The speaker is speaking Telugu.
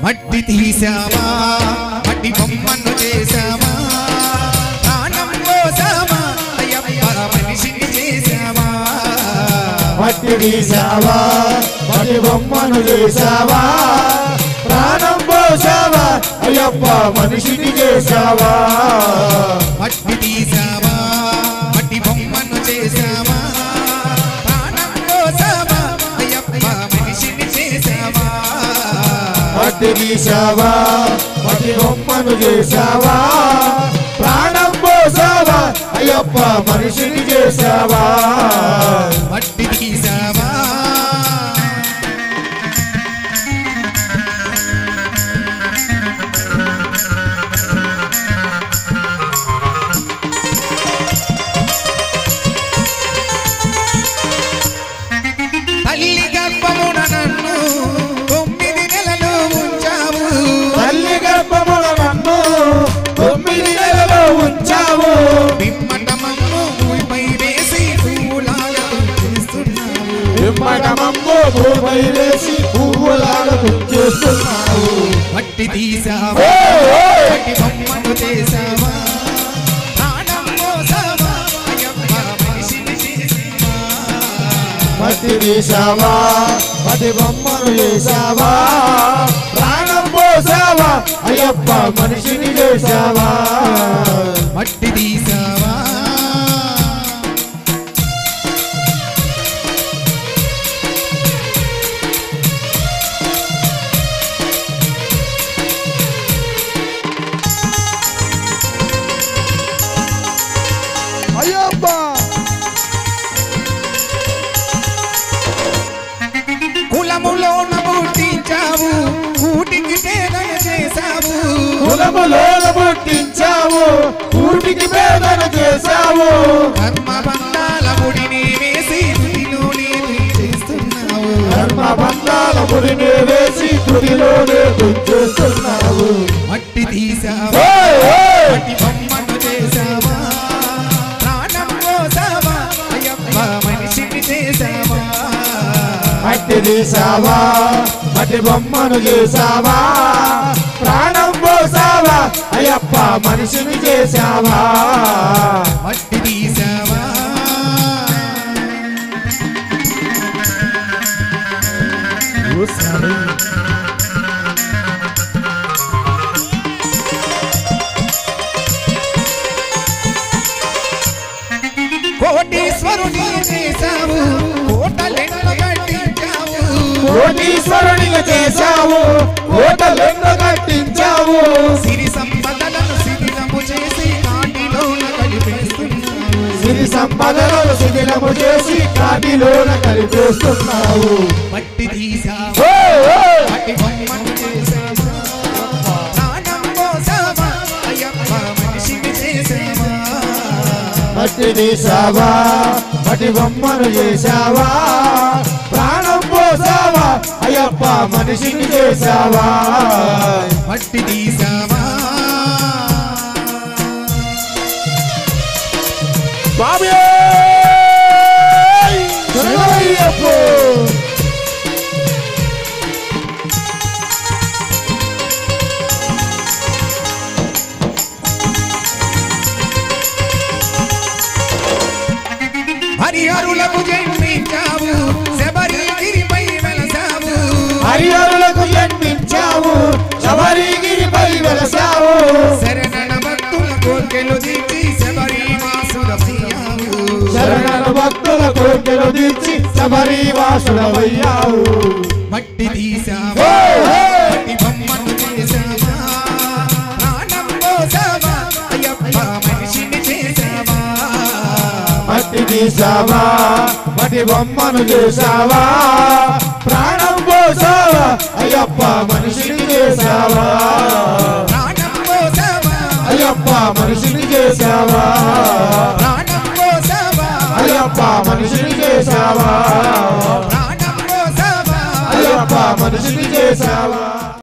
మట్టి తీసావా మట్టి బొమ్మను చేసావా ప్రాణం పోసావా అయ్యప్ప మనిషిని చేసావా మట్టి తీసావా మట్టి బొమ్మను చేసావా ప్రాణం పోసావా అయ్యప్ప మనిషిని చేసావా మట్టి తీసావా మట్టి బొమ్మను చేసావా ప్రాణం పోసావా అయ్యప్ప మనిషిని చేసావా మట్టి తీసావా మట్టి బొమ్మను చేసావా ప్రాణం పోసావా అయ్యప్ప మనిషిని చేసావా మట్టి తీసావా తల్లి గర్భమున నన్ను 9 నెలలు ఉంచావు తల్లి గర్భమున నన్ను 9 నెలలు ఉంచావు బిమ్మటమమ్ము భూమిపై వేసి పువ్వులాగా చేస్తున్నావు బిమ్మటమమ్ము భూమిపై వేసి పువ్వులాగా చేస్తున్నావు మట్టి తీసావా మట్టి బొమ్మను చేసావా ప్రాణం పోసావా అయ్యప్ప మనిషిని చేసావా మట్టి తీసావా మట్టి బొమ్మను చేసావా ప్రాణం పోసావా అయ్యప్ప మనిషిని చేసావా మట్టి తీసావా అయ్యప్ప కులములోన పుట్టించావు కూటికి పేదన చేసావు కులములోన పుట్టించావు కూటికి పేదన చేసావు కర్మ బంధాల ముడిని వేసి తుదిలోనే చేస్తున్నావు ధర్మ బంధాల ముడిని వేసి తుదిలోనే చేస్తున్నావు మట్టి తీసావా మట్టి బొమ్మను చేసావా ప్రాణం పోసావా అయ్యప్ప మనిషిని చేసావా మట్టి తీసావా మట్టి బొమ్మను చేసావా ప్రాణం పోసావా అయ్యప్ప మనిషిని చేసావా మట్టి తీసావా కోటీశ్వరుని చేసావు కోటలెన్నో కట్టించావు కోటీశ్వరునిగా చేసావు కోటలెన్నో కట్టించావు సిరి సంపదలను శిథిలము చేసి కాటిలోన కలిపేస్తున్నావు సిరి సంపదలను శిథిలము చేసి కాటిలోన కలిపేస్తున్నావు మట్టి తీసావా మట్టి బొమ్మను చేసావా ప్రాణం పోసావా అయ్యప్ప మనిషిని చేసావా మట్టి తీసావా మట్టి బొమ్మను చేసావా ప్రాణం పోసావా అయ్యప్ప మనిషిని చేసావా మట్టి తీసావా బాబే శరణమయ్యప్ప హరిహరులకు జన్మించావు శబరిగిరిపై వెలసావు హరిహరులకు జన్మించావు శబరిగిరిపై వెలసావు శరణన భక్తుల కోర్కెలు తీర్చి శబరివాసుడవయ్యావు శరణన భక్తుల కోర్కెలు తీర్చి శబరివాసుడవయ్యావు మట్టి తీసావా మట్టి బొమ్మను చేసావా ప్రాణం పోసావా అయ్యప్ప మనిషిని చేసావా మట్టి తీసావా మట్టి బొమ్మను చేసావా ప్రాణం పోసావా అయ్యప్ప మనిషిని చేసావా ప్రాణం పోసావా అయ్యప్ప మనిషిని చేసావా ప్రాణం పోసావా అయ్యప్ప మనిషిని చేసావా ప్రాణం పోసావా అయ్యప్ప మనిషిని చేసావా